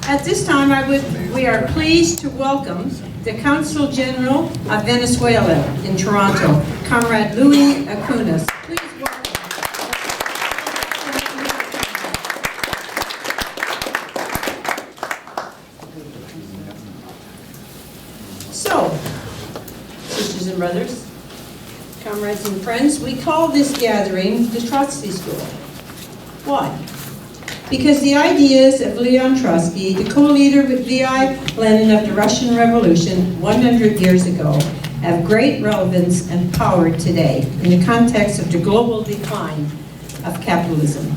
At this time, we are pleased to welcome the Consul General of Venezuela in Toronto, Comrade Luis Acunas. Please welcome. So, sisters and brothers, comrades and friends, we call this gathering the Trotsky School. Why? Because the ideas of Leon Trotsky, the co-leader with V.I. Lenin of the Russian Revolution 100 years ago, have great relevance and power today in the context of the global decline of capitalism.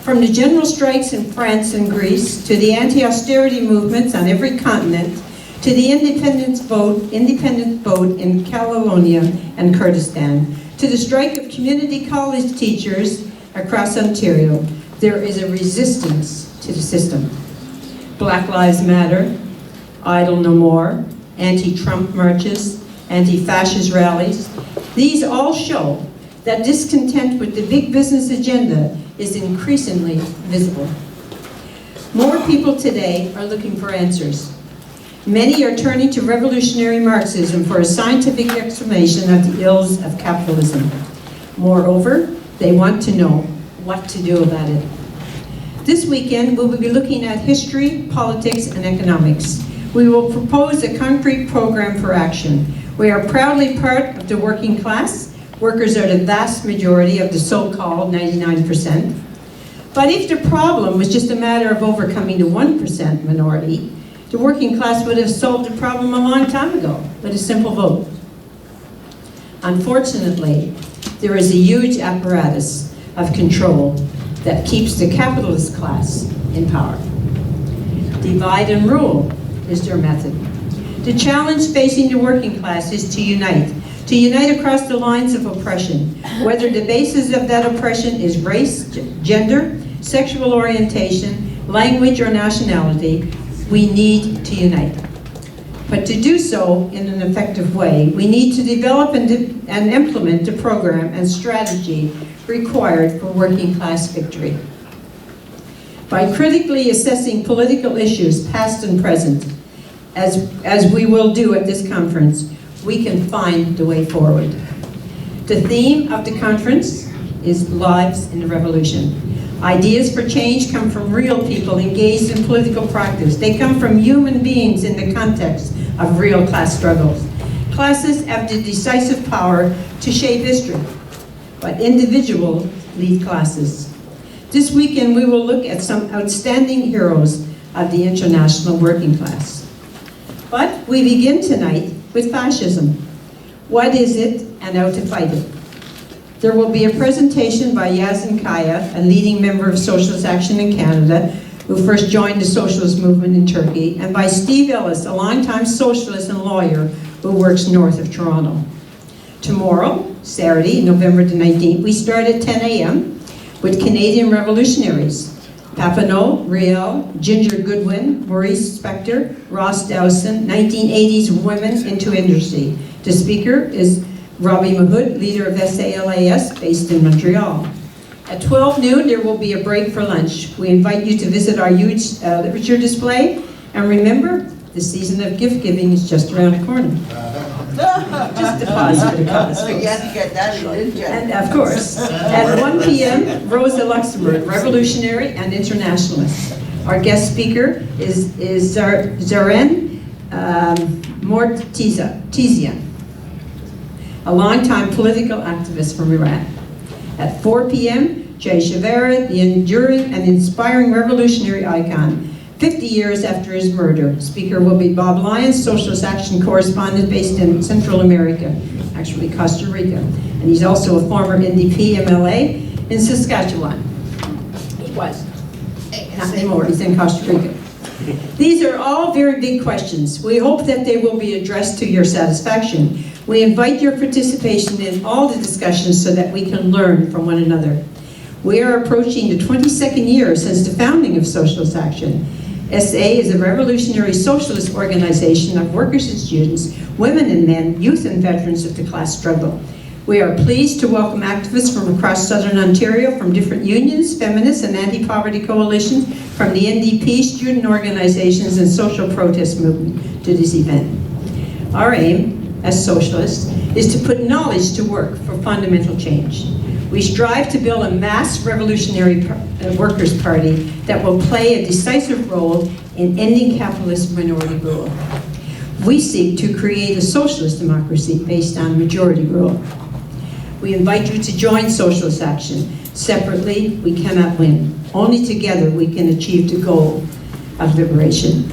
From the general strikes in France and Greece, to the anti-austerity movements on every continent, to the independent vote in Catalonia and Kurdistan, to the strike of community college teachers across Ontario, there is a resistance to the system. Black Lives Matter, Idle No More, anti-Trump marches, anti-fascist rallies. These all show that discontent with the big business agenda is increasingly visible. More people today are looking for answers. Many are turning to revolutionary Marxism for a scientific explanation of the ills of capitalism. Moreover, they want to know what to do about it. This weekend, we will be looking at history, politics, and economics. We will propose a concrete program for action. We are proudly part of the working class. Workers are the vast majority of the so-called 99%. But if the problem was just a matter of overcoming the 1% minority, the working class would have solved the problem a long time ago with a simple vote. Unfortunately, there is a huge apparatus of control that keeps the capitalist class in power. Divide and rule is their method. The challenge facing the working class is to unite across the lines of oppression, whether the basis of that oppression is race, gender, sexual orientation, language, or nationality. We need to unite. But to do so in an effective way, we need to develop and implement the program and strategy required for working class victory. By critically assessing political issues, past and present, as we will do at this conference, we can find the way forward. The theme of the conference is Lives in the Revolution. Ideas for change come from real people engaged in political practice. They come from human beings in the context of real class struggles. Classes have the decisive power to shape history, but individuals lead classes. This weekend we will look at some outstanding heroes of the international working class. But we begin tonight with fascism. What is it and how to fight it? There will be a presentation by Yasin Kaya, a leading member of Socialist Action in Canada, who first joined the socialist movement in Turkey, and by Steve Ellis, a longtime socialist and lawyer who works north of Toronto. Tomorrow, Saturday, November the 19th, we start at 10 a.m. with Canadian revolutionaries. Papineau, Riel, Ginger Goodwin, Maurice Spector, Ross Dowson, 1980s women into industry. The speaker is Robbie Mahood, leader of SALAS, based in Montreal. At 12 noon, there will be a break for lunch. We invite you to visit our huge literature display. And remember, the season of gift giving is just around the corner. Just a pause for the cause. And of course, at 1 p.m., Rosa Luxemburg, revolutionary and internationalist. Our guest speaker is Zaren Mortizian, a longtime political activist from Iran. At 4 p.m., Che Guevara, the enduring and inspiring revolutionary icon, 50 years after his murder. Speaker will be Bob Lyons, Socialist Action correspondent based in Central America, actually Costa Rica. And he's also a former NDP MLA in Saskatchewan. He was. Not anymore, he's in Costa Rica. These are all very big questions. We hope that they will be addressed to your satisfaction. We invite your participation in all the discussions so that we can learn from one another. We are approaching the 22nd year since the founding of Socialist Action. SA is a revolutionary socialist organization of workers and students, women and men, youth and veterans of the class struggle. We are pleased to welcome activists from across Southern Ontario from different unions, feminist and anti-poverty coalitions, from the NDP, student organizations, and social protest movement to this event. Our aim, as socialists, is to put knowledge to work for fundamental change. We strive to build a mass revolutionary workers' party that will play a decisive role in ending capitalist minority rule. We seek to create a socialist democracy based on majority rule. We invite you to join Socialist Action. Separately, we cannot win. Only together we can achieve the goal of liberation.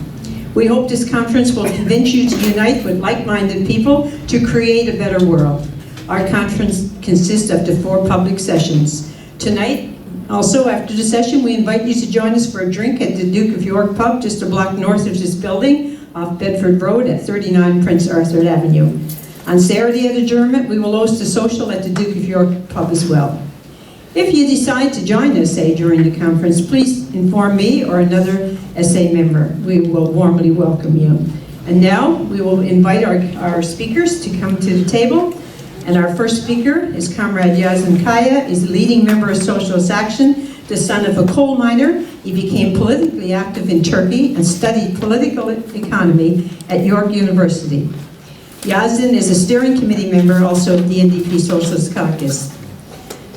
We hope this conference will convince you to unite with like-minded people to create a better world. Our conference consists of 4 public sessions. Tonight, also after the session, we invite you to join us for a drink at the Duke of York pub just a block north of this building off Bedford Road at 39 Prince Arthur Avenue. On Saturday at adjournment, we will host a social at the Duke of York pub as well. If you decide to join us, say, during the conference, please inform me or another SA member. We will warmly welcome you. And now, we will invite our speakers to come to the table. And our first speaker is Comrade Yasin Kaya. He's a leading member of Socialist Action, the son of a coal miner. He became politically active in Turkey and studied political economy at York University. Yasin is a steering committee member also of the NDP Socialist Caucus.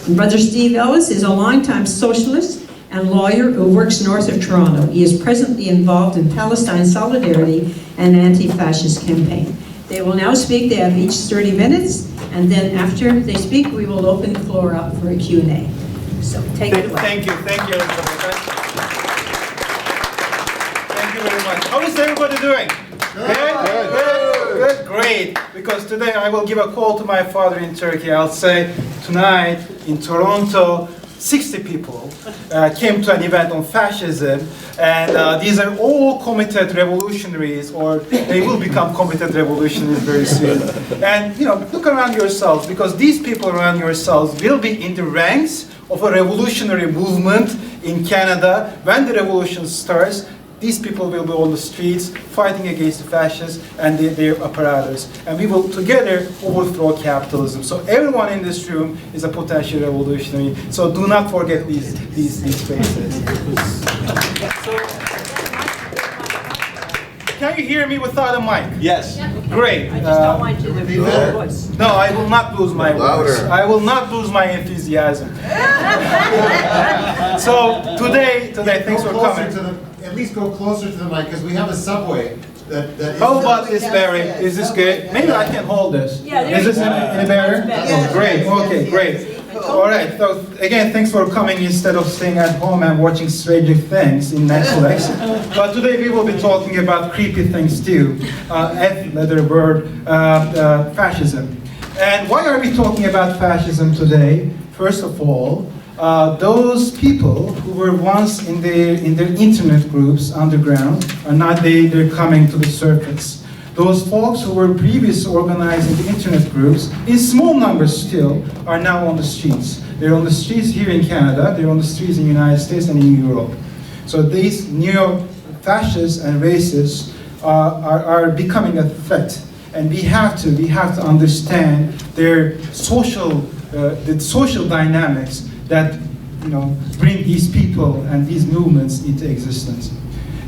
And Brother Steve Ellis is a longtime socialist and lawyer who works north of Toronto. He is presently involved in Palestine Solidarity and anti-fascist campaign. They will now speak. They have each 30 minutes, and then after they speak, we will open the floor up for a Q&A. So take it away. Thank you, Elizabeth. Thank you very much. How is everybody doing? Good, great. Because today I will give a call to my father in Turkey. I'll say tonight in Toronto, 60 people came to an event on fascism, and these are all committed revolutionaries, or they will become committed revolutionaries very soon. And look around yourselves, because these people around yourselves will be in the ranks of a revolutionary movement in Canada. When the revolution starts, these people will be on the streets fighting against the fascists and their apparatus. And we will together overthrow capitalism. So everyone in this room is a potential revolutionary. So do not forget these faces. So, can you hear me without a mic? Yes. Great. I just don't want you to lose your voice. No, I will not lose my voice. I will not lose my enthusiasm. So today, thanks for coming. At least go closer to the mic, because we have a subway that is... How about this, Barry? Is this good? Maybe I can hold this. Yeah, is this any better? Yeah. Oh, great. Okay, great. All right. So again, thanks for coming instead of staying at home and watching Stranger Things in Netflix. But today we will be talking about creepy things too. Leather word, fascism. And why are we talking about fascism today? First of all, those people who were once in their internet groups underground are not they're coming to the surface. Those folks who were previously organizing the internet groups, in small numbers still, are now on the streets. They're on the streets here in Canada, they're on the streets in the United States and in Europe. So these neo-fascists and racists are becoming a threat. And we have to understand their the social dynamics that bring these people and these movements into existence.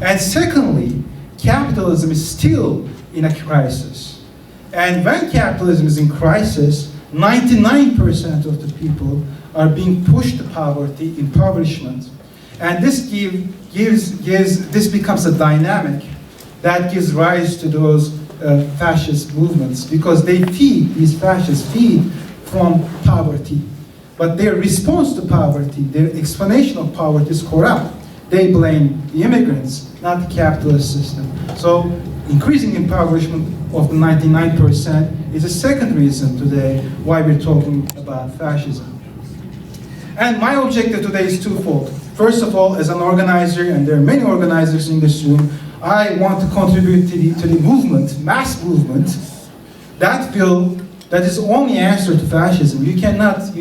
And secondly, capitalism is still in a crisis. And when capitalism is in crisis, 99% of the people are being pushed to poverty, impoverishment. And this this becomes a dynamic that gives rise to those fascist movements, because these fascists feed from poverty. But their response to poverty, their explanation of poverty is corrupt. They blame the immigrants, not the capitalist system. So increasing impoverishment of the 99% is a second reason today why we're talking about fascism. And my objective today is twofold. First of all, as an organizer, and there are many organizers in this room, I want to contribute to the movement, mass movement, that is the only answer to fascism. You cannot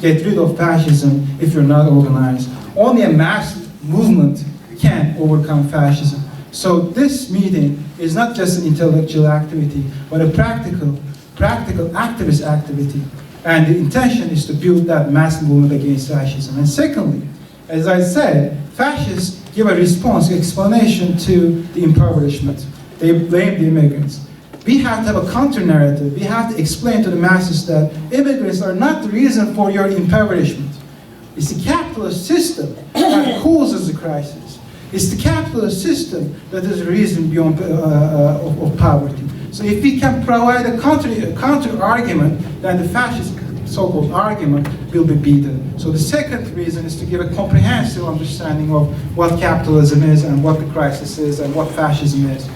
get rid of fascism if you're not organized. Only a mass movement can overcome fascism. So this meeting is not just an intellectual activity, but a practical activist activity. And the intention is to build that mass movement against fascism. And secondly, as I said, fascists give a response, explanation to the impoverishment. They blame the immigrants. We have to have a counter-narrative. We have to explain to the masses that immigrants are not the reason for your impoverishment. It's the capitalist system that causes the crisis. It's the capitalist system that is the reason beyond of poverty. So if we can provide a counter argument, then the fascist so-called argument will be beaten. So the second reason is to give a comprehensive understanding of what capitalism is and what the crisis is and what fascism is.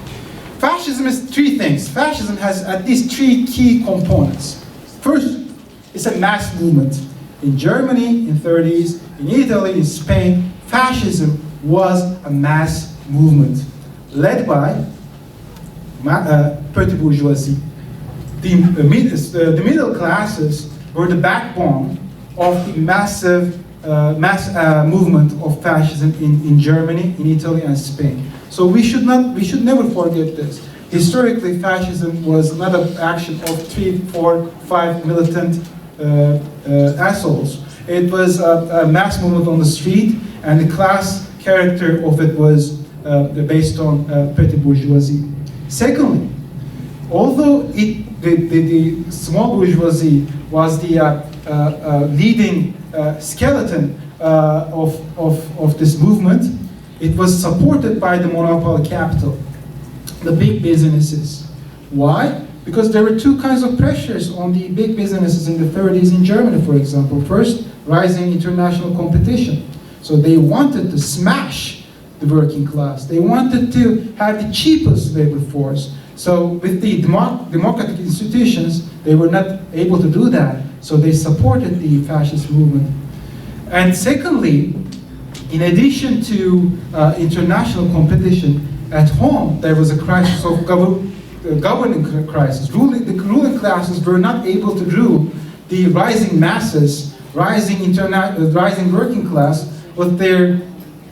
Fascism is three things. Fascism has at least three key components. First, it's a mass movement. In Germany, in 30s, in Italy, in Spain, fascism was a mass movement led by petty bourgeoisie. The middle classes were the backbone of the massive movement of fascism in Germany, in Italy, and Spain. So we should never forget this. Historically, fascism was not an action of 3, 4, 5 militant assholes. It was a mass movement on the street, and the class character of it was based on petty bourgeoisie. Secondly, although the small bourgeoisie was the leading skeleton of this movement, it was supported by the monopoly capital, the big businesses. Why? Because there were two kinds of pressures on the big businesses in the 30s in Germany, for example. First, rising international competition. So they wanted to smash the working class. They wanted to have the cheapest labor force. So with the democratic institutions, they were not able to do that. So they supported the fascist movement. And secondly, in addition to international competition, at home there was a crisis of governing crisis. The ruling classes were not able to rule the rising masses, rising working class with their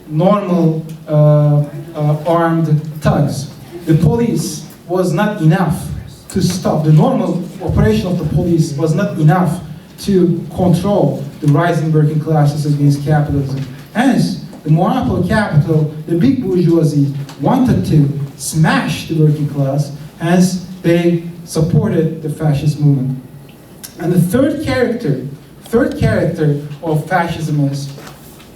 normal armed thugs. The police was not enough to stop. The normal operation of the police was not enough to control the rising working classes against capitalism. Hence, the monopoly capital, the big bourgeoisie, wanted to smash the working class, hence they supported the fascist movement. And the third character of fascism is,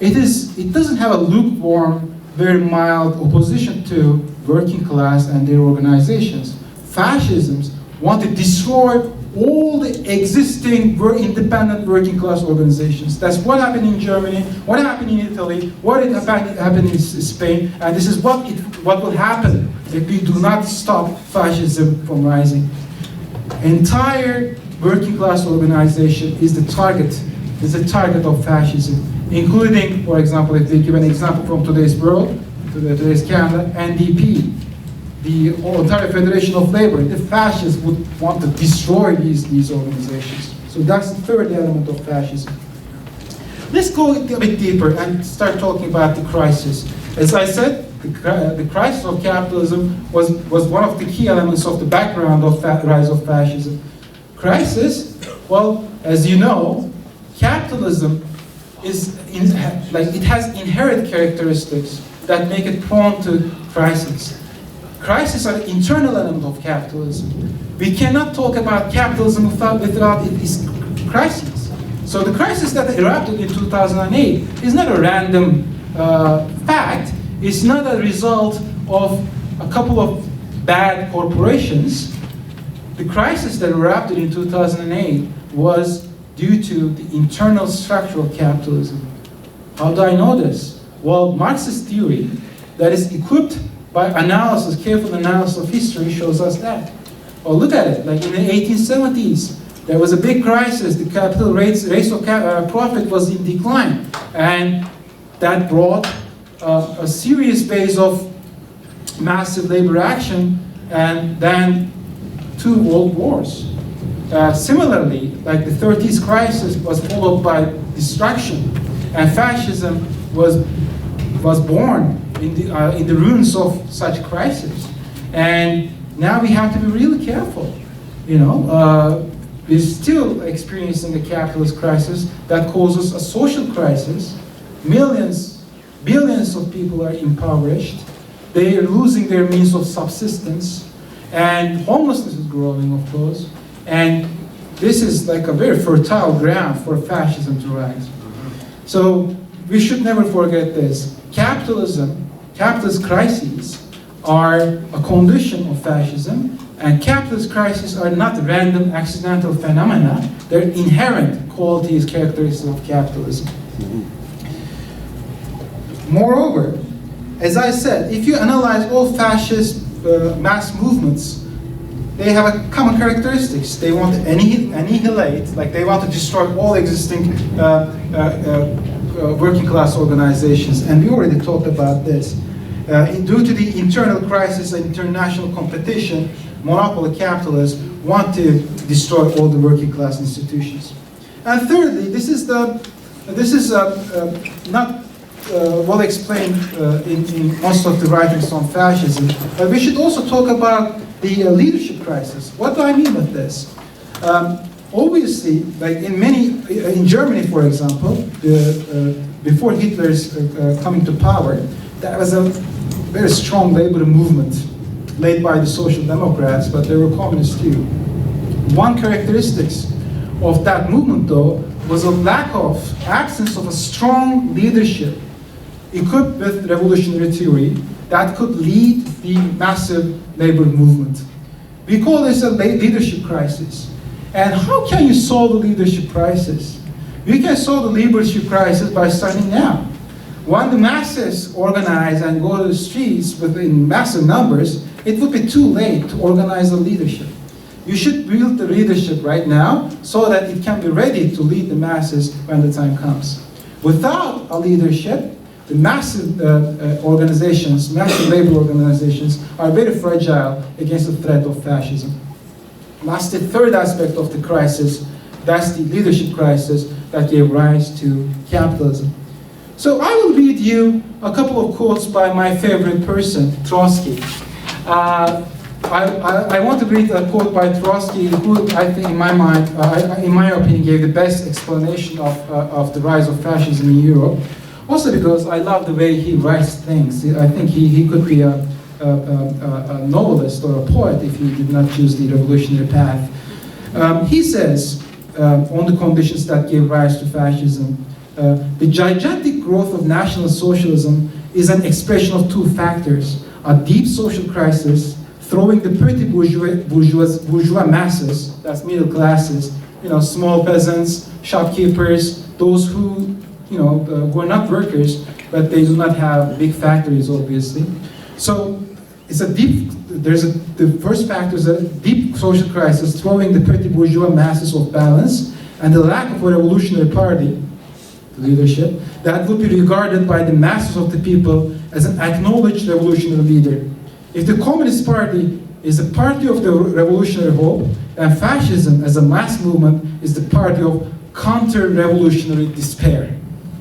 it doesn't have a lukewarm, very mild opposition to working class and their organizations. Fascisms want to destroy all the existing independent working class organizations. That's what happened in Germany, what happened in Italy, what happened in Spain, and this is what will happen if we do not stop fascism from rising. Entire working class organization is the target of fascism, including, for example, if they give an example from today's world, today's Canada, NDP, the Ontario Federation of Labor. The fascists would want to destroy these organizations. So that's the third element of fascism. Let's go a bit deeper and start talking about the crisis. As I said, the crisis of capitalism was one of the key elements of the background of the rise of fascism. Crisis, well, as you know, capitalism it has inherent characteristics that make it prone to crisis. Crises are the internal element of capitalism. We cannot talk about capitalism without its crises. So the crisis that erupted in 2008 is not a random fact. It's not a result of a couple of bad corporations. The crisis that erupted in 2008 was due to the internal structure of capitalism. How do I know this? Well, Marxist theory that is equipped by analysis, careful analysis of history shows us that. Well, look at it, like in the 1870s, there was a big crisis, the capital race of profit was in decline, and that brought a serious base of massive labor action, and then 2 world wars. Similarly, like the 30s crisis was followed by destruction, and fascism was born in the ruins of such crises. And now we have to be really careful. We're still experiencing a capitalist crisis that causes a social crisis. Millions billions of people are impoverished, they are losing their means of subsistence, and homelessness is growing, of course, and this is like a very fertile ground for fascism to rise. So we should never forget this. Capitalism, capitalist crises are a condition of fascism, and capitalist crises are not random accidental phenomena, they're inherent qualities, characteristics of capitalism. Moreover, as I said, if you analyze all fascist mass movements, they have a common characteristics. They want to annihilate, like they want to destroy all existing working class organizations. And we already talked about this. Due to the internal crisis and international competition, monopoly capitalists want to destroy all the working class institutions. And thirdly, this is not well explained in most of the writings on fascism, but we should also talk about the leadership crisis. What do I mean with this? Obviously, like in Germany, for example, before Hitler's coming to power, there was a very strong labor movement led by the Social Democrats, but there were communists too. One characteristic of that movement, though, was a absence of a strong leadership equipped with revolutionary theory that could lead the massive labor movement. We call this a leadership crisis. And how can you solve the leadership crisis? We can solve the leadership crisis by starting now. When the masses organize and go to the streets in massive numbers, it would be too late to organize the leadership. You should build the leadership right now so that it can be ready to lead the masses when the time comes. Without a leadership, the massive organizations, massive labor organizations, are very fragile against the threat of fascism. That's the third aspect of the crisis. That's the leadership crisis that gave rise to capitalism. So I will read you a couple of quotes by my favorite person, Trotsky. I want to read a quote by Trotsky, who I think, in my mind, in my opinion, gave the best explanation of the rise of fascism in Europe. Also because I love the way he writes things. I think he could be a novelist or a poet if he did not choose the revolutionary path. He says, on the conditions that gave rise to fascism, the gigantic growth of National Socialism is an expression of two factors: a deep social crisis, throwing the pretty bourgeois masses, that's middle classes, small peasants, shopkeepers, those who who are not workers, but they do not have big factories, obviously. So it's the first factor is a deep social crisis, throwing the petty bourgeois masses off balance, and the lack of a revolutionary party leadership that would be regarded by the masses of the people as an acknowledged revolutionary leader. If the Communist Party is the party of the revolutionary hope, then fascism as a mass movement is the party of counter-revolutionary despair.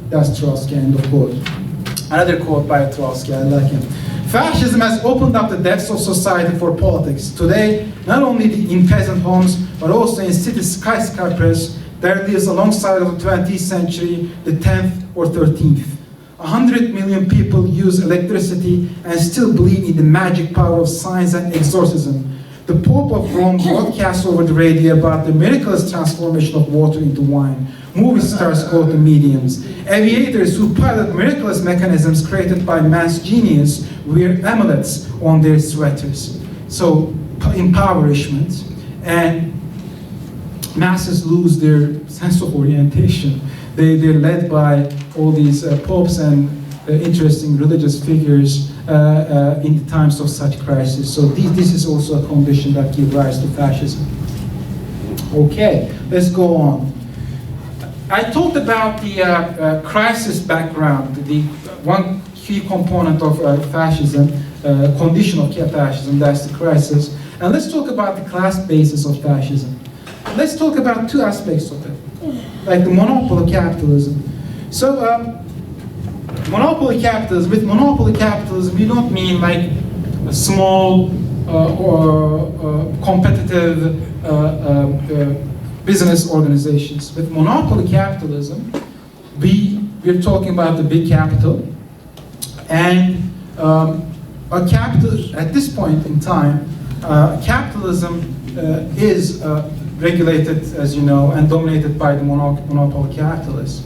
That's Trotsky, end of quote. Another quote by Trotsky, I like him. Fascism has opened up the depths of society for politics. Today, not only in peasant homes, but also in city skyscrapers, there lives alongside of the 20th century, the 10th or 13th. 100 million people use electricity and still believe in the magic power of science and exorcism. The Pope of Rome broadcasts over the radio about the miraculous transformation of water into wine. Movie stars go to mediums. Aviators who pilot miraculous mechanisms created by man's genius wear amulets on their sweaters. So, impoverishment, and masses lose their sense of orientation. They're led by all these popes and interesting religious figures in the times of such crisis. So this is also a condition that gives rise to fascism. Okay, let's go on. I talked about the crisis background, the one key component of fascism, condition of fascism, that's the crisis. And let's talk about the class basis of fascism. Let's talk about two aspects of it, like the monopoly capitalism. So, monopoly capitalism, with monopoly capitalism, we don't mean like a small or competitive business organizations. With monopoly capitalism, we're talking about the big capital, And at this point in time, capitalism is regulated, as you know, and dominated by the monopoly capitalists.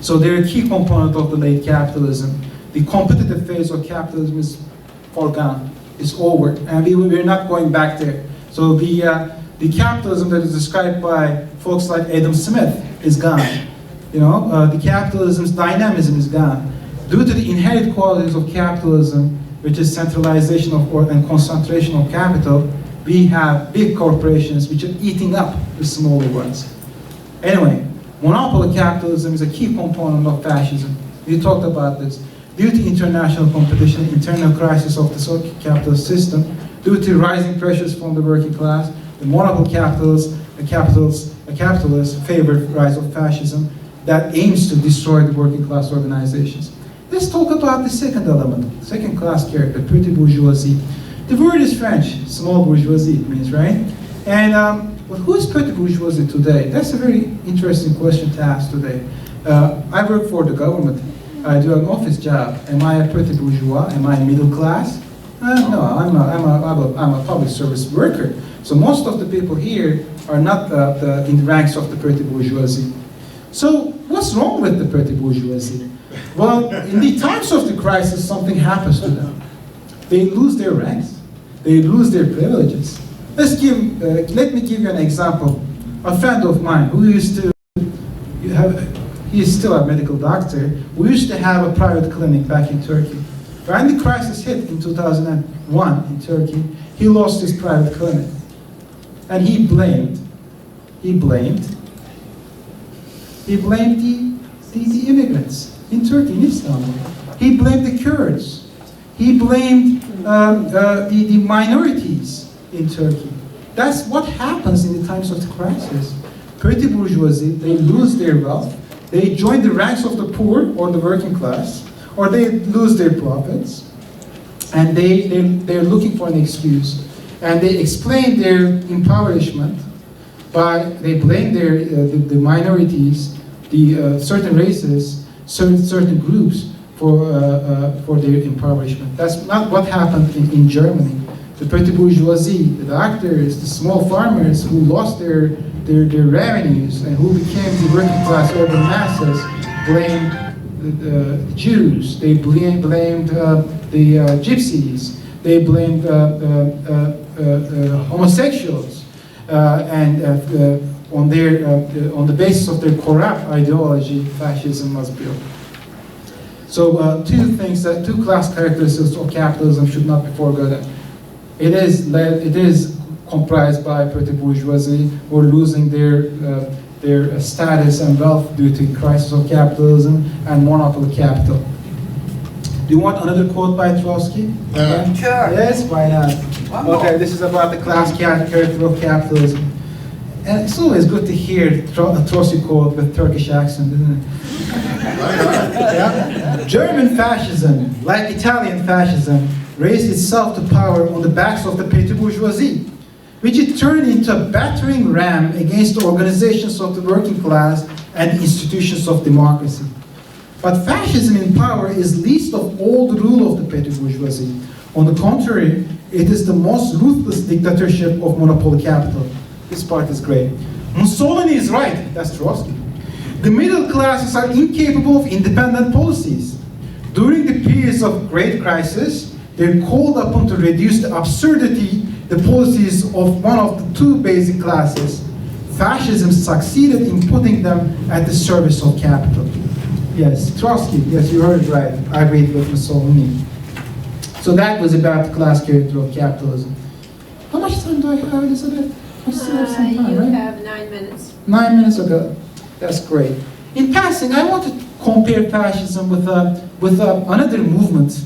So they're a key component of the late capitalism. The competitive phase of capitalism is forgone, it's over, and we're not going back there. So the capitalism that is described by folks like Adam Smith is gone. The capitalism's dynamism is gone. Due to the inherent qualities of capitalism, which is centralization and concentration of capital, we have big corporations which are eating up the smaller ones. Anyway, monopoly capitalism is a key component of fascism. We talked about this. Due to international competition, internal crisis of the capitalist system, due to rising pressures from the working class, the monopoly capitalists favor rise of fascism that aims to destroy the working class organizations. Let's talk about the second element, second class character, petty bourgeoisie. The word is French, small bourgeoisie it means, right? And who is petty bourgeoisie today? That's a very interesting question to ask today. I work for the government. I do an office job. Am I a petty bourgeois? Am I middle class? No, I'm a public service worker. So most of the people here are not in the ranks of the petty bourgeoisie. So what's wrong with the petty bourgeoisie? Well, in the times of the crisis, something happens to them. They lose their ranks. They lose their privileges. Let me give you an example. A friend of mine who used to he is still a medical doctor. We used to have a private clinic back in Turkey. When the crisis hit in 2001 in Turkey, he lost his private clinic. And he blamed the immigrants in Turkey, in Istanbul. He blamed the Kurds. He blamed the minorities in Turkey. That's what happens in the times of the crisis. Petty bourgeoisie, they lose their wealth. They join the ranks of the poor or the working class, or they lose their profits, and they're looking for an excuse. And they explain their impoverishment they blame the minorities, the certain races, certain groups for their impoverishment. That's not what happened in Germany. The petty bourgeoisie, the doctors, the small farmers who lost their revenues and who became the working class urban masses blamed the Jews, they blamed the gypsies, they blamed homosexuals, and on the basis of their corrupt ideology, fascism was built. So two class characteristics of capitalism should not be forgotten. It is comprised by petty bourgeoisie who are losing their status and wealth due to the crisis of capitalism and monopoly capital. Do you want another quote by Trotsky? Sure. Yes, why not? One more. Okay, this is about the class character of capitalism. And it's always good to hear a Trotsky quote with Turkish accent, isn't it? Yeah? German fascism, like Italian fascism, raised itself to power on the backs of the petty bourgeoisie, which it turned into a battering ram against the organizations of the working class and institutions of democracy. But fascism in power is least of all the rule of the petty bourgeoisie. On the contrary, it is the most ruthless dictatorship of monopoly capital. This part is great. Mussolini is right, that's Trotsky. The middle classes are incapable of independent policies. During the periods of great crisis, they're called upon to reduce the absurdity, the policies of one of the two basic classes. Fascism succeeded in putting them at the service of capital. Yes, Trotsky, yes, you heard it right. I agreed with Mussolini. So that was about the class character of capitalism. How much time do I have, Elizabeth? I still have some time, You right? have 9 minutes. 9 minutes ago. That's great. In passing, I want to compare fascism with another movement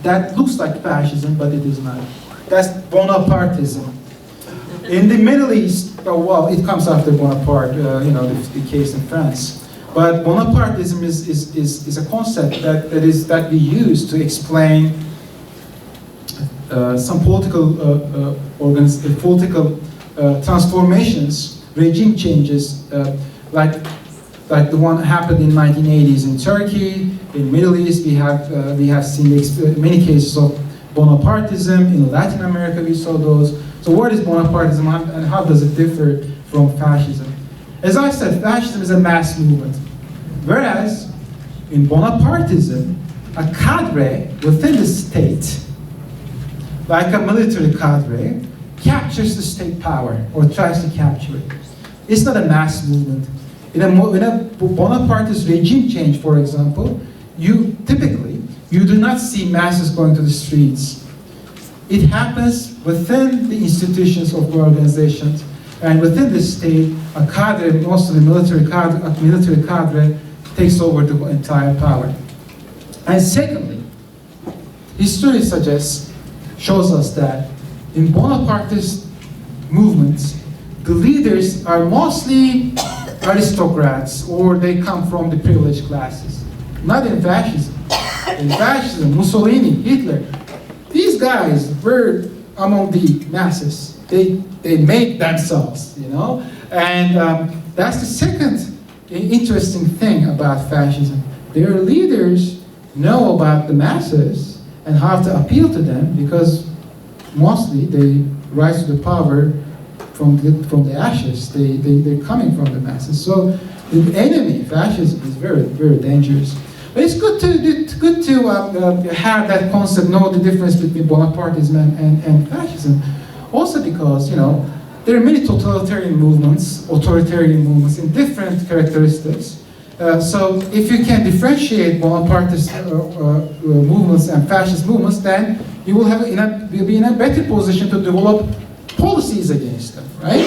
that looks like fascism, but it is not. That's Bonapartism. In the Middle East, well, it comes after Bonaparte, the case in France. But Bonapartism is a concept that we use to explain some political transformations, regime changes, like like the one happened in 1980s in Turkey, in Middle East. We have seen many cases of Bonapartism. In Latin America, we saw those. So what is Bonapartism and how does it differ from fascism? As I said, fascism is a mass movement. Whereas in Bonapartism, a cadre within the state, like a military cadre, captures the state power or tries to capture it. It's not a mass movement. In a Bonapartist regime change, for example, you do not see masses going to the streets. It happens within the institutions of organizations, and within the state, a cadre, mostly military cadre, takes over the entire power. And secondly, history shows us that in Bonapartist movements, the leaders are mostly aristocrats or they come from the privileged classes. Not in fascism. In fascism, Mussolini, Hitler, these guys were among the masses. They made themselves, you know? And that's the second interesting thing about fascism. Their leaders know about the masses and how to appeal to them because mostly they rise to the power from the ashes. They're coming from the masses. So the enemy, fascism, is very, very dangerous. But it's good to have that concept, know the difference between Bonapartism and fascism. Also because, you know, there are many authoritarian movements in different characteristics. So if you can differentiate Bonapartist movements and fascist movements, then you will be in a better position to develop policies against them, right?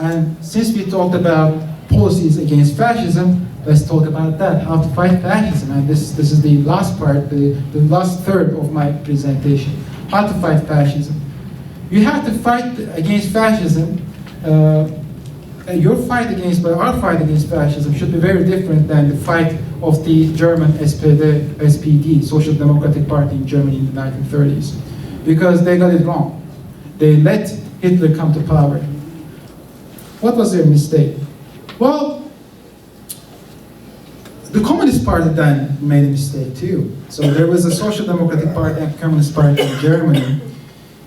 And since we talked about policies against fascism, let's talk about that, how to fight fascism. And this is the last part, the last third of my presentation, how to fight fascism. You have to fight against fascism. Our fight against fascism should be very different than the fight of the German SPD, Social Democratic Party in Germany in the 1930s, because they got it wrong. They let Hitler come to power. What was their mistake? Well, the Communist Party then made a mistake too. So there was a Social Democratic Party and Communist Party in Germany.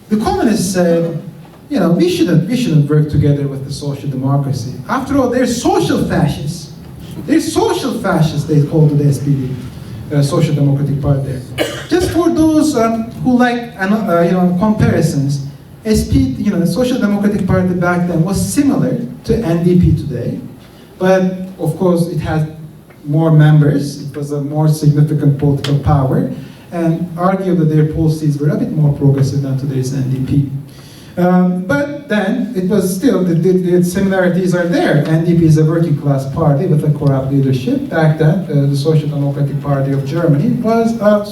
The communists said, you know, we shouldn't work together with the social democracy. After all, they're social fascists. They're social fascists, they called the SPD, Social Democratic Party. Just for those who like, comparisons, SPD, the Social Democratic Party back then was similar to NDP today, but of course it had more members. It was a more significant political power, and arguably their policies were a bit more progressive than today's NDP. But then it was still, the similarities are there. NDP is a working class party with a corrupt leadership. Back then, the Social Democratic Party of Germany was a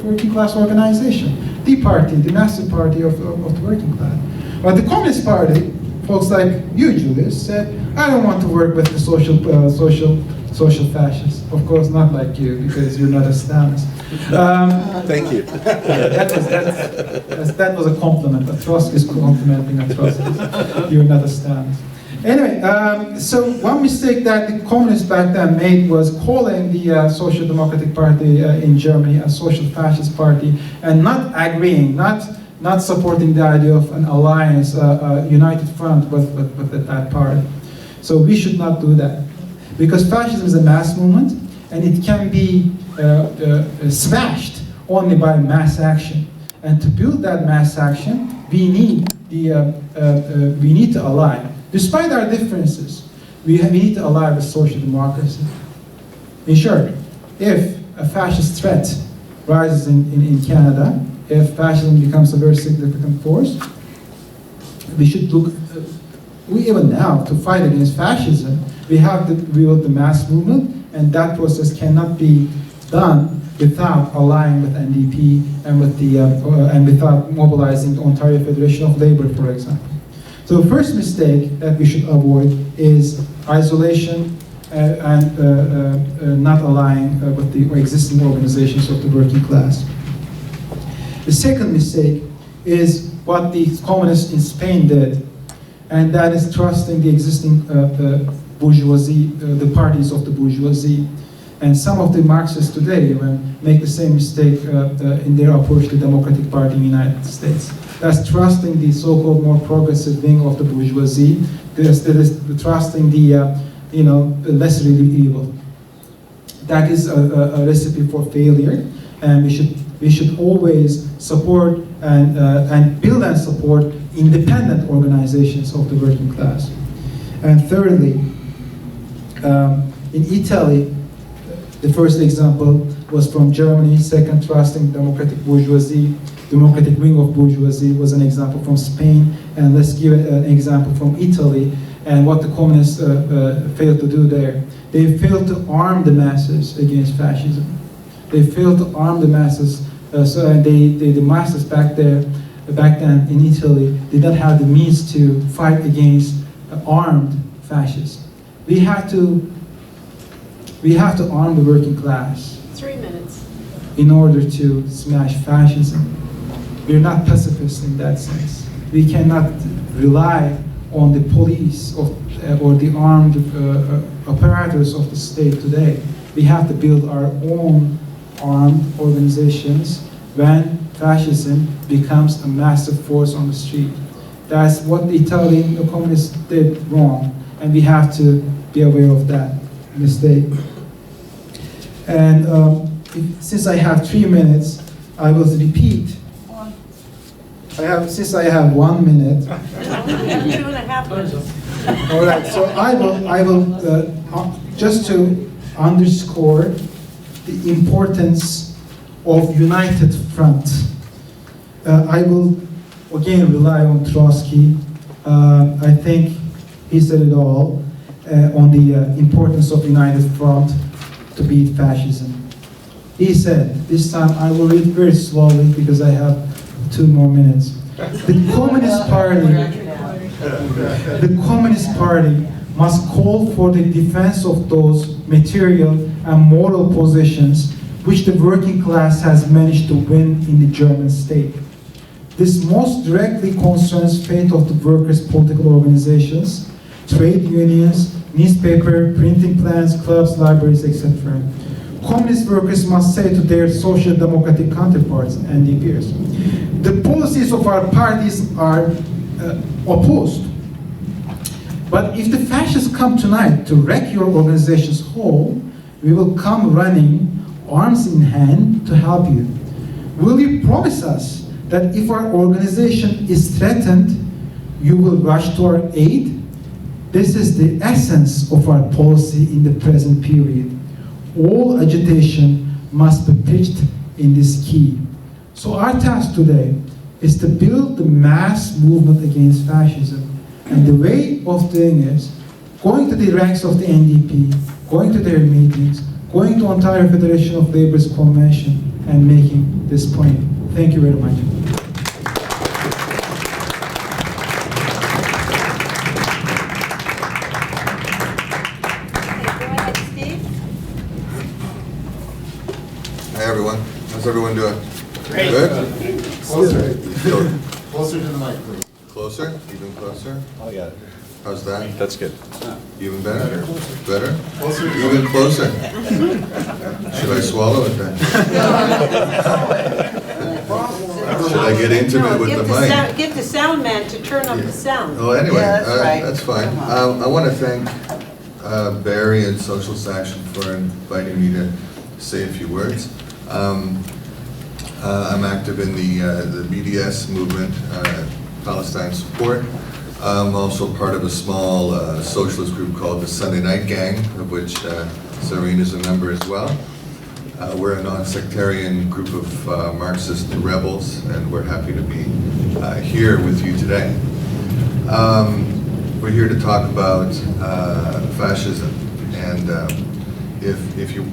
working class organization. The party, the massive party of the working class. But the Communist Party, folks like you, Julius, said, I don't want to work with the social fascists. Of course, not like you, because you're not a Stalinist. Thank you. That was a compliment. A Trotsky is complimenting a Trotsky. You're not a Stalinist. Anyway, so one mistake that the communists back then made was calling the Social Democratic Party in Germany a social fascist party and not agreeing, not supporting the idea of an alliance, a united front with that party. So we should not do that. Because fascism is a mass movement, and it can be smashed only by mass action. And to build that mass action, we need to ally. Despite our differences, we need to ally with social democracy. In short, if a fascist threat rises in Canada, if fascism becomes a very significant force, we should look, even now, to fight against fascism, we have to build the mass movement, and that process cannot be done without allying with NDP and without mobilizing the Ontario Federation of Labour, for example. So the first mistake that we should avoid is isolation and not allying with the existing organizations of the working class. The second mistake is what the communists in Spain did, and that is trusting the existing bourgeoisie, the parties of the bourgeoisie. And some of the Marxists today make the same mistake in their approach to the Democratic Party in the United States. That's trusting the so-called more progressive wing of the bourgeoisie. That is trusting the lesser evil. That is a recipe for failure, and we should always support and build and support independent organizations of the working class. And thirdly, in Italy, the first example was from Germany. Second, trusting democratic bourgeoisie, democratic wing of bourgeoisie was an example from Spain. And let's give an example from Italy and what the communists failed to do there. They failed to arm the masses against fascism. They failed to arm the masses. The masses back then in Italy did not have the means to fight against armed fascists. We have to arm the working class. 3 minutes. In order to smash fascism. We're not pacifists in that sense. We cannot rely on the police or the armed apparatus of the state today. We have to build our own armed organizations when fascism becomes a massive force on the street. That's what the Italian communists did wrong, and we have to be aware of that mistake. And since I have 3 minutes, I will repeat. Since I have 1 minute. 2.5 minutes. All right, so I will just to underscore the importance of united front. I will again rely on Trotsky. I think he said it all on the importance of united front to beat fascism. He said, this time I will read very slowly because I have 2 more minutes. The Communist Party must call for the defense of those material and moral positions which the working class has managed to win in the German state. This most directly concerns fate of the workers' political organizations, trade unions, newspaper, printing plants, clubs, libraries, etc. Communist workers must say to their social democratic counterparts, NDPers, the policies of our parties are opposed. But if the fascists come tonight to wreck your organization's whole, we will come running, arms in hand, to help you. Will you promise us that if our organization is threatened, you will rush to our aid? This is the essence of our policy in the present period. All agitation must be pitched in this key. So our task today is to build the mass movement against fascism. And the way of doing it is going to the ranks of the NDP, going to their meetings, going to Ontario Federation of Labor's convention and making this point. Thank you very much. Hi everyone. How's everyone doing? Great. Good? Closer. Feel Closer to the mic, please. closer? Even closer? Oh, yeah, How's that? that's good. Even better? Better? Closer to the Even mic. closer? Should I swallow it then? Should I get intimate with the mic? Get the sound man to turn up the sound. Oh, anyway, Yeah, that's right. that's fine. I want to thank Barry and Socialist Action for inviting me to say a few words. I'm active in the BDS movement, Palestine Support. I'm also part of a small socialist group called the Sunday Night Gang, of which Sareen is a member as well. We're a non-sectarian group of Marxist rebels, and we're happy to be here with you today. We're here to talk about fascism, and if you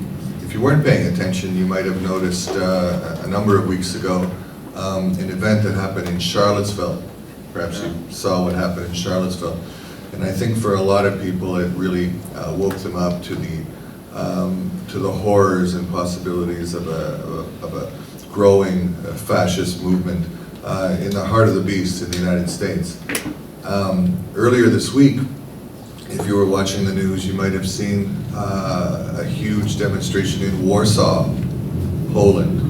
weren't paying attention, you might have noticed a number of weeks ago an event that happened in Charlottesville. Perhaps you saw what happened in Charlottesville. And I think for a lot of people it really woke them up to the horrors and possibilities of a growing fascist movement in the heart of the beast in the United States. Earlier this week, if you were watching the news, you might have seen a huge demonstration in Warsaw, Poland.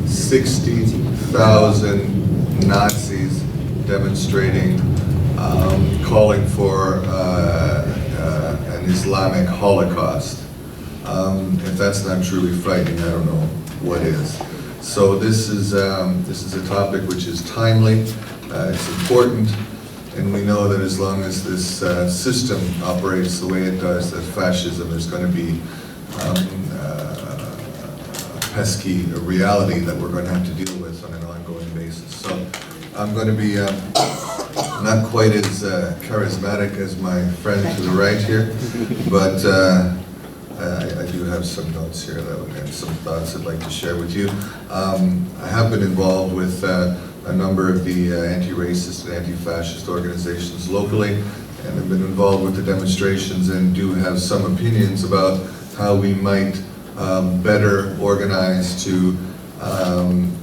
60,000 Nazis demonstrating, calling for an Islamic Holocaust. If that's not truly frightening, I don't know what is. So this is a topic which is timely, it's important, and we know that as long as this system operates the way it does, that fascism is going to be a pesky reality that we're going to have to deal with on an ongoing basis. So I'm going to be not quite as charismatic as my friend to the right here, but I do have some notes here and some thoughts I'd like to share with you. I have been involved with a number of the anti-racist and anti-fascist organizations locally, and have been involved with the demonstrations and do have some opinions about how we might better organize to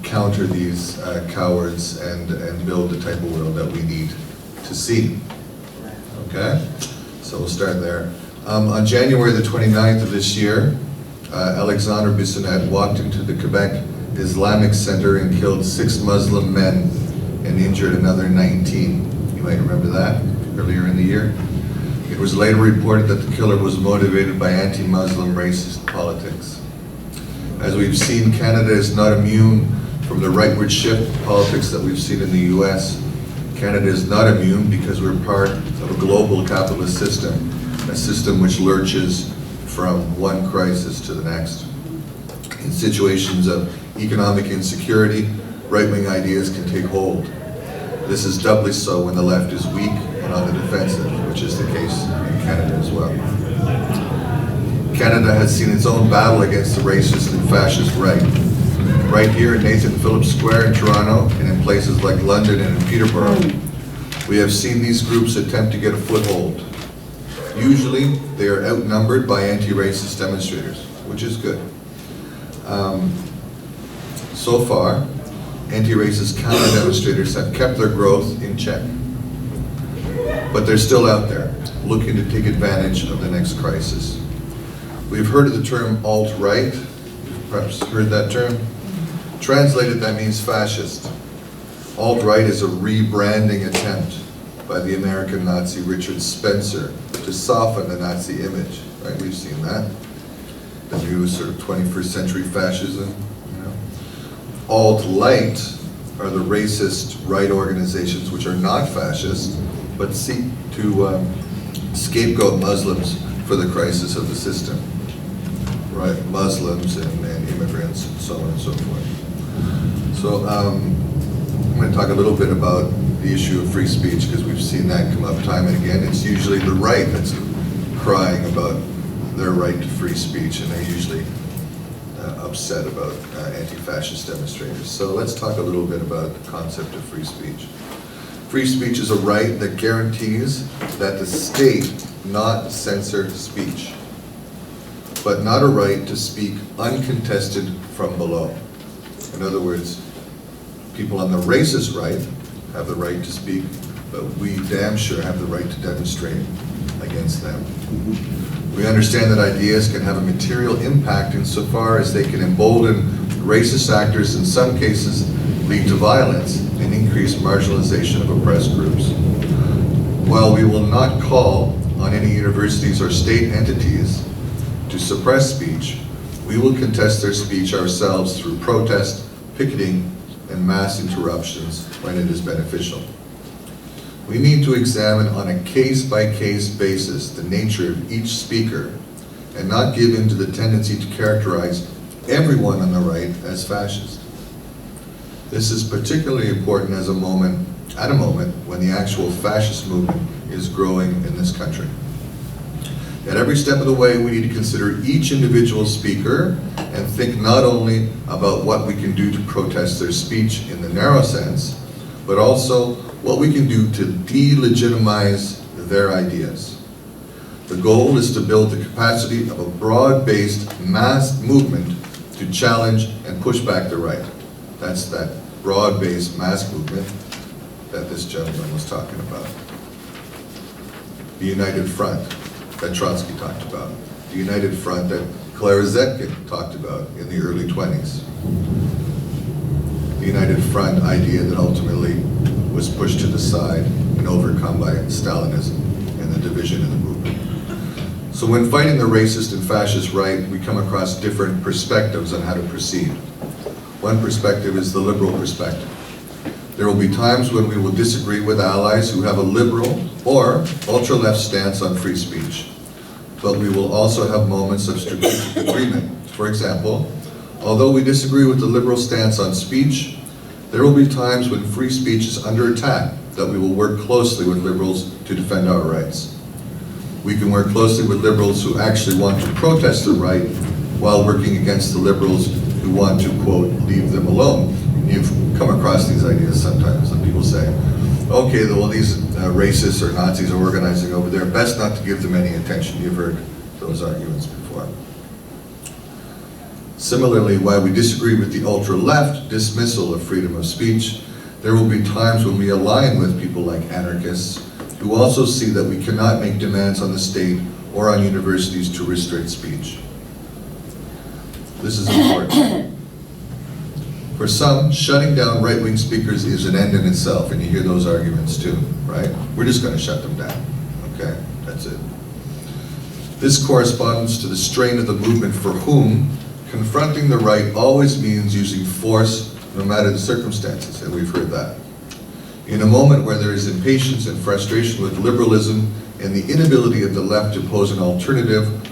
counter these cowards and build the type of world that we need to see. Okay? So we'll start there. On January the 29th of this year, Alexandre Bissonnette walked into the Quebec Islamic Center and killed 6 Muslim men and injured another 19. You might remember that earlier in the year. It was later reported that the killer was motivated by anti-Muslim racist politics. As we've seen, Canada is not immune from the rightward shift politics that we've seen in the US. Canada is not immune because we're part of a global capitalist system, a system which lurches from one crisis to the next. In situations of economic insecurity, right-wing ideas can take hold. This is doubly so when the left is weak and on the defensive, which is the case in Canada as well. Canada has seen its own battle against the racist and fascist right. Right here at Nathan Phillips Square in Toronto, and in places like London and in Peterborough, we have seen these groups attempt to get a foothold. Usually, they are outnumbered by anti-racist demonstrators, which is good. So far, anti-racist counter-demonstrators have kept their growth in check. But they're still out there, looking to take advantage of the next crisis. We've heard of the term alt-right. You've perhaps heard that term. Translated, that means fascist. Alt-right is a rebranding attempt by the American Nazi Richard Spencer to soften the Nazi image. Right? We've seen that. The new sort of 21st century fascism. You know. Alt-light are the racist right organizations which are not fascist, but seek to scapegoat Muslims for the crisis of the system. Right, Muslims and immigrants and so on and so forth. So I'm going to talk a little bit about the issue of free speech, because we've seen that come up time and again. It's usually the right that's crying about their right to free speech, and they're usually upset about anti-fascist demonstrators. So let's talk a little bit about the concept of free speech. Free speech is a right that guarantees that the state not censor speech, but not a right to speak uncontested from below. In other words, people on the racist right have the right to speak, but we damn sure have the right to demonstrate against them. We understand that ideas can have a material impact insofar as they can embolden racist actors, in some cases lead to violence and increase marginalization of oppressed groups. While we will not call on any universities or state entities to suppress speech, we will contest their speech ourselves through protest, picketing, and mass interruptions when it is beneficial. We need to examine on a case-by-case basis the nature of each speaker and not give in to the tendency to characterize everyone on the right as fascist. This is particularly important at a moment when the actual fascist movement is growing in this country. At every step of the way, we need to consider each individual speaker and think not only about what we can do to protest their speech in the narrow sense, but also what we can do to delegitimize their ideas. The goal is to build the capacity of a broad-based mass movement to challenge and push back the right. That's that broad-based mass movement that this gentleman was talking about. the United Front that Trotsky talked about, the United Front that Clara Zetkin talked about in the early 20s. The United Front idea that ultimately was pushed to the side and overcome by Stalinism and the division in the movement. So when fighting the racist and fascist right, we come across different perspectives on how to proceed. One perspective is the liberal perspective. There will be times when we will disagree with allies who have a liberal or ultra-left stance on free speech. But we will also have moments of strategic agreement. For example, although we disagree with the liberal stance on speech, there will be times when free speech is under attack that we will work closely with liberals to defend our rights. We can work closely with liberals who actually want to protest the right while working against the liberals who want to, quote, leave them alone. You've come across these ideas sometimes, and people say, okay, well, these racists or Nazis are organizing over there, best not to give them any attention. You've heard those arguments before. Similarly, while we disagree with the ultra-left dismissal of freedom of speech, there will be times when we align with people like anarchists who also see that we cannot make demands on the state or on universities to restrict speech. This is important. For some, shutting down right-wing speakers is an end in itself, and you hear those arguments too, right? We're just going to shut them down, okay? That's it. This corresponds to the strain of the movement for whom confronting the right always means using force no matter the circumstances, and we've heard that. In a moment where there is impatience and frustration with liberalism and the inability of the left to pose an alternative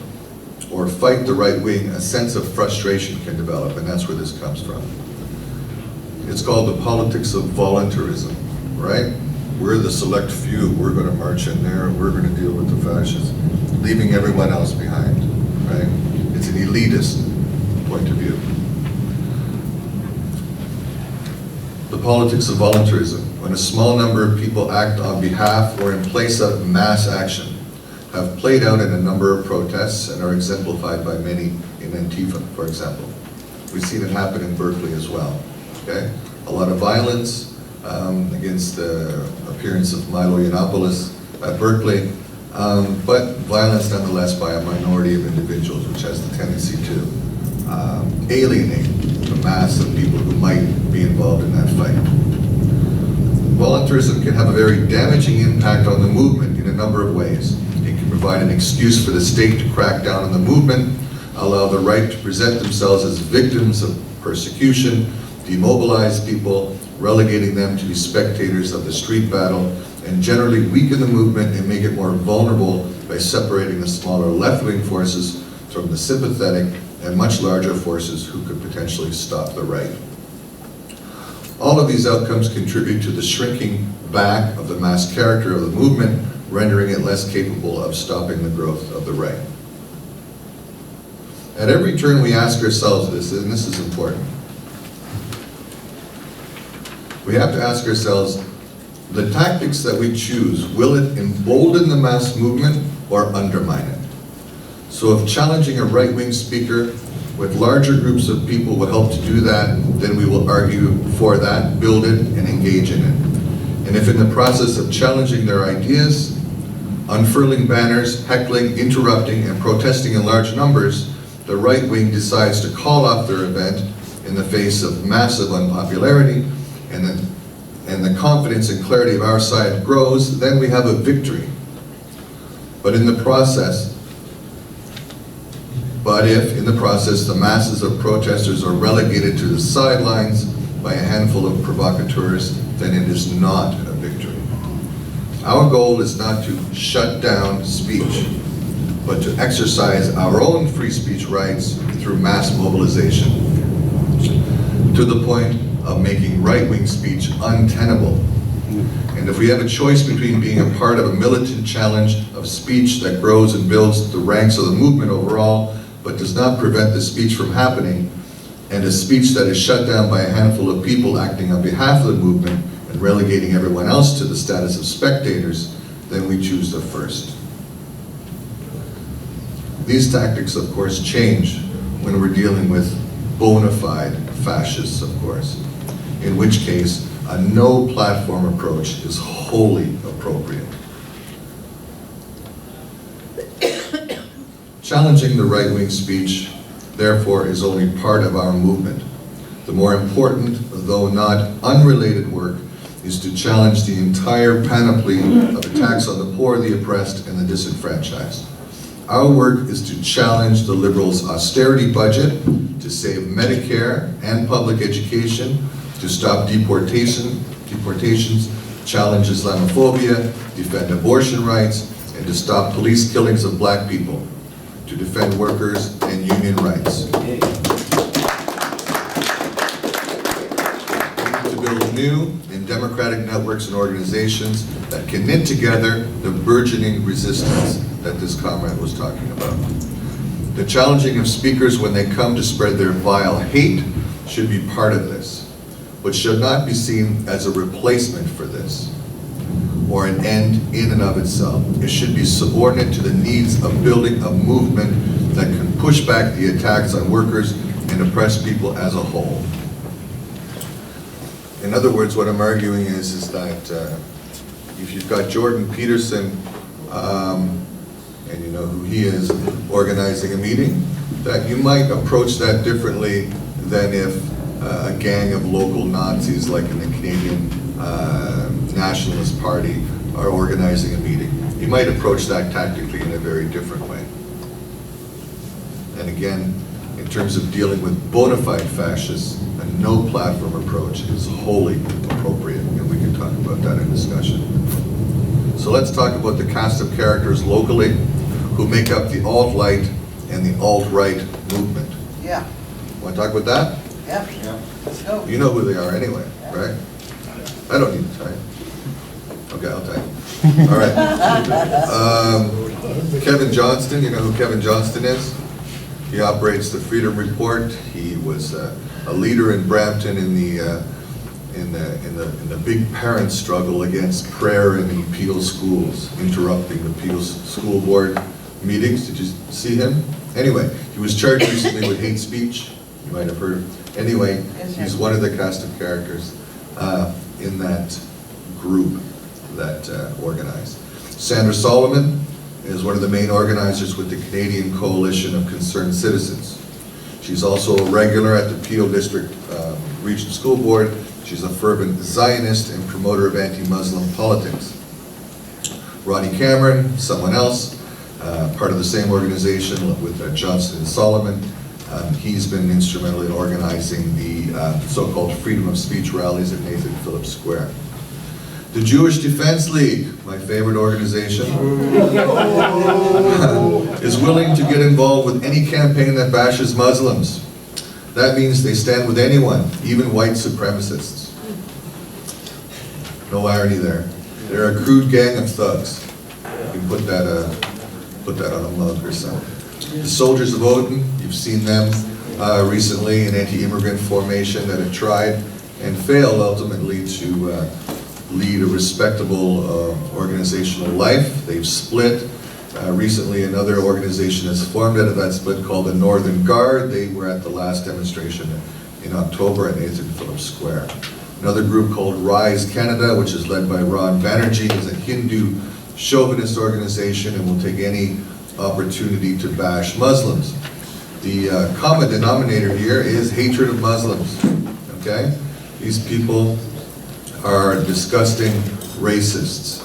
or fight the right wing, a sense of frustration can develop, and that's where this comes from. It's called the politics of voluntarism, right? We're the select few, we're going to march in there, we're going to deal with the fascists, leaving everyone else behind, right? It's an elitist point of view. The politics of voluntarism, when a small number of people act on behalf or in place of mass action, have played out in a number of protests and are exemplified by many in Antifa, for example. We've seen it happen in Berkeley as well. Okay? A lot of violence against the appearance of Milo Yiannopoulos at Berkeley, but violence nonetheless by a minority of individuals, which has the tendency to alienate the mass of people who might be involved in that fight. Voluntarism can have a very damaging impact on the movement in a number of ways. It can provide an excuse for the state to crack down on the movement, allow the right to present themselves as victims of persecution, demobilize people, relegating them to be spectators of the street battle, and generally weaken the movement and make it more vulnerable by separating the smaller left-wing forces from the sympathetic and much larger forces who could potentially stop the right. All of these outcomes contribute to the shrinking back of the mass character of the movement, rendering it less capable of stopping the growth of the right. At every turn we ask ourselves this, and this is important. We have to ask ourselves, the tactics that we choose, will it embolden the mass movement or undermine it? So if challenging a right-wing speaker with larger groups of people will help to do that, then we will argue for that, build it, and engage in it. And if in the process of challenging their ideas, unfurling banners, heckling, interrupting, and protesting in large numbers, the right wing decides to call off their event in the face of massive unpopularity, and the confidence and clarity of our side grows, then we have a victory. But if in the process the masses of protesters are relegated to the sidelines by a handful of provocateurs, then it is not a victory. Our goal is not to shut down speech, but to exercise our own free speech rights through mass mobilization, to the point of making right-wing speech untenable. And if we have a choice between being a part of a militant challenge of speech that grows and builds the ranks of the movement overall, but does not prevent the speech from happening, and a speech that is shut down by a handful of people acting on behalf of the movement and relegating everyone else to the status of spectators, then we choose the first. These tactics, of course, change when we're dealing with bona fide fascists, of course, in which case a no-platform approach is wholly appropriate. Challenging the right-wing speech, therefore, is only part of our movement. The more important, though not unrelated work, is to challenge the entire panoply of attacks on the poor, the oppressed, and the disenfranchised. Our work is to challenge the Liberals' austerity budget, to save Medicare and public education, to stop deportations, challenge Islamophobia, defend abortion rights, and to stop police killings of black people, to defend workers and union rights. To build new and democratic networks and organizations that can knit together the burgeoning resistance that this comrade was talking about. The challenging of speakers when they come to spread their vile hate should be part of this, but should not be seen as a replacement for this, or an end in and of itself. It should be subordinate to the needs of building a movement that can push back the attacks on workers and oppressed people as a whole. In other words, what I'm arguing is that if you've got Jordan Peterson, and you know who he is, organizing a meeting, that you might approach that differently than if a gang of local Nazis, like in the Canadian Nationalist Party, are organizing a meeting. You might approach that tactically in a very different way. And again, in terms of dealing with bona fide fascists, a no-platform approach is wholly appropriate, and we can talk about that in discussion. So let's talk about the cast of characters locally who make up the alt-right and the alt-right movement. Yeah, Want to talk about that? yeah, let's go. You know who they are anyway, right? I don't need to tell you. Okay, I'll tell you. All right. Kevin Johnston, you know who Kevin Johnston is? He operates the Freedom Report. He was a leader in Brampton in the big parent struggle against prayer in the Peel schools, interrupting the Peel school board meetings. Did you see him? Anyway, he was charged recently with hate speech. You might have heard. Anyway, he's one of the cast of characters in that group that organized. Sandra Solomon is one of the main organizers with the Canadian Coalition of Concerned Citizens. She's also a regular at the Peel District Regional School Board. She's a fervent Zionist and promoter of anti-Muslim politics. Ronnie Cameron, someone else, part of the same organization with Johnston and Solomon. He's been instrumental in organizing the so-called freedom of speech rallies at Nathan Phillips Square. The Jewish Defense League, my favorite organization, is willing to get involved with any campaign that bashes Muslims. That means they stand with anyone, even white supremacists. No irony there. They're a crude gang of thugs. You can put that on a mug or something. The Soldiers of Odin, you've seen them recently, an anti-immigrant formation that have tried and failed ultimately to lead a respectable organizational life. They've split. Recently, another organization has formed out of that split called the Northern Guard. They were at the last demonstration in October at Nathan Phillips Square. Another group called Rise Canada, which is led by Ron Banerjee, is a Hindu chauvinist organization and will take any opportunity to bash Muslims. The common denominator here is hatred of Muslims, okay? These people are disgusting racists.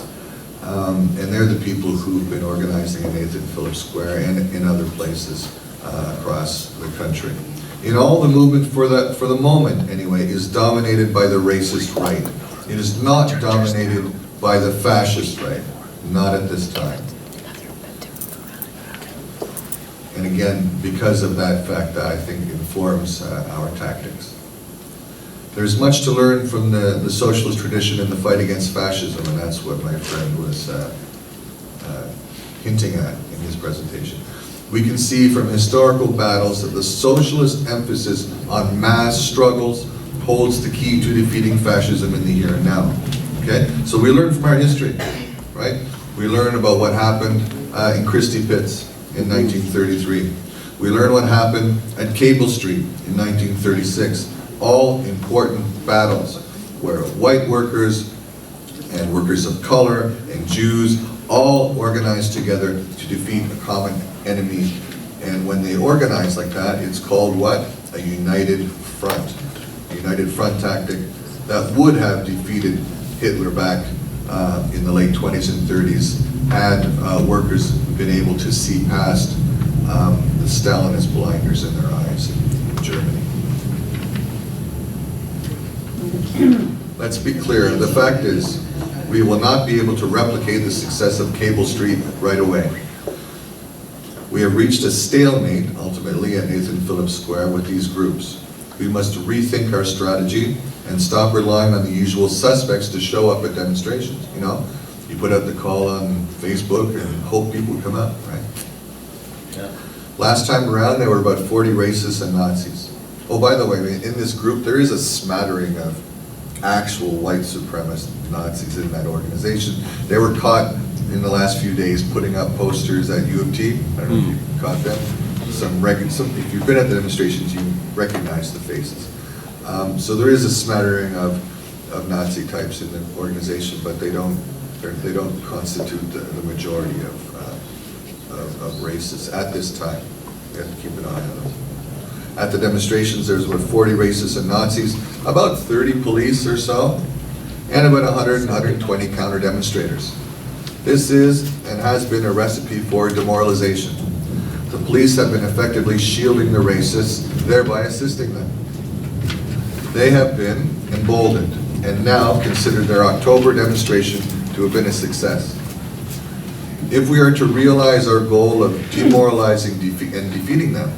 And they're the people who've been organizing in Nathan Phillips Square and in other places across the country. In all, the movement for the moment, anyway, is dominated by the racist right. It is not dominated by the fascist right, not at this time. And again, because of that fact, I think informs our tactics. There's much to learn from the socialist tradition in the fight against fascism, and that's what my friend was hinting at in his presentation. We can see from historical battles that the socialist emphasis on mass struggles holds the key to defeating fascism in the here and now. Okay? So we learn from our history, right? We learn about what happened in Christie Pitts in 1933. We learn what happened at Cable Street in 1936. All important battles where white workers and workers of color and Jews all organized together to defeat a common enemy And when they organize like that, it's called what? A united front. A united front tactic that would have defeated Hitler back in the late 20s and 30s had workers been able to see past the Stalinist blinders in their eyes in Germany. Let's be clear, the fact is, we will not be able to replicate the success of Cable Street right away. We have reached a stalemate, ultimately, at Nathan Phillips Square with these groups. We must rethink our strategy and stop relying on the usual suspects to show up at demonstrations. You know, you put out the call on Facebook and hope people come out, right? Yeah. Last time around, there were about 40 racists and Nazis. Oh, by the way, in this group, there is a smattering of actual white supremacist Nazis in that organization. They were caught in the last few days putting up posters at U of T. I don't know if you caught them. If you've been at the demonstrations, you recognize the faces. So there is a smattering of Nazi types in the organization, but they don't constitute the majority of racists at this time. We have to keep an eye on them. At the demonstrations, there's about 40 racists and Nazis, about 30 police or so, and about 100 and 120 counter-demonstrators. This is and has been a recipe for demoralization. The police have been effectively shielding the racists, thereby assisting them. They have been emboldened and now consider their October demonstration to have been a success. If we are to realize our goal of demoralizing and defeating them,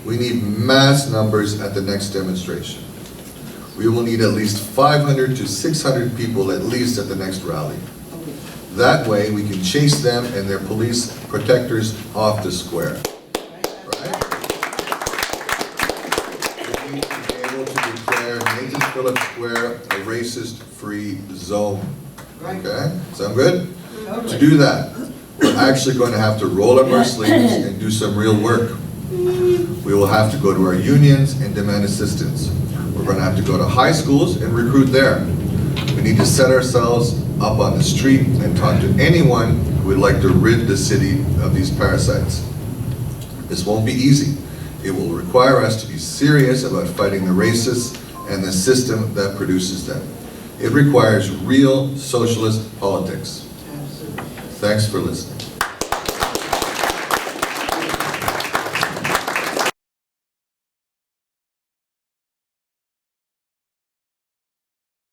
we need mass numbers at the next demonstration. We will need at least 500 to 600 people at least at the next rally. That way we can chase them and their police protectors off the square. Right? We need to be able to declare Nathan Phillips Square a racist-free zone. Okay? Sound good? To do that, we're actually going to have to roll up our sleeves and do some real work. We will have to go to our unions and demand assistance. We're going to have to go to high schools and recruit there. We need to set ourselves up on the street and talk to anyone who would like to rid the city of these parasites. This won't be easy. It will require us to be serious about fighting the racists and the system that produces them. It requires real socialist politics. Thanks for listening.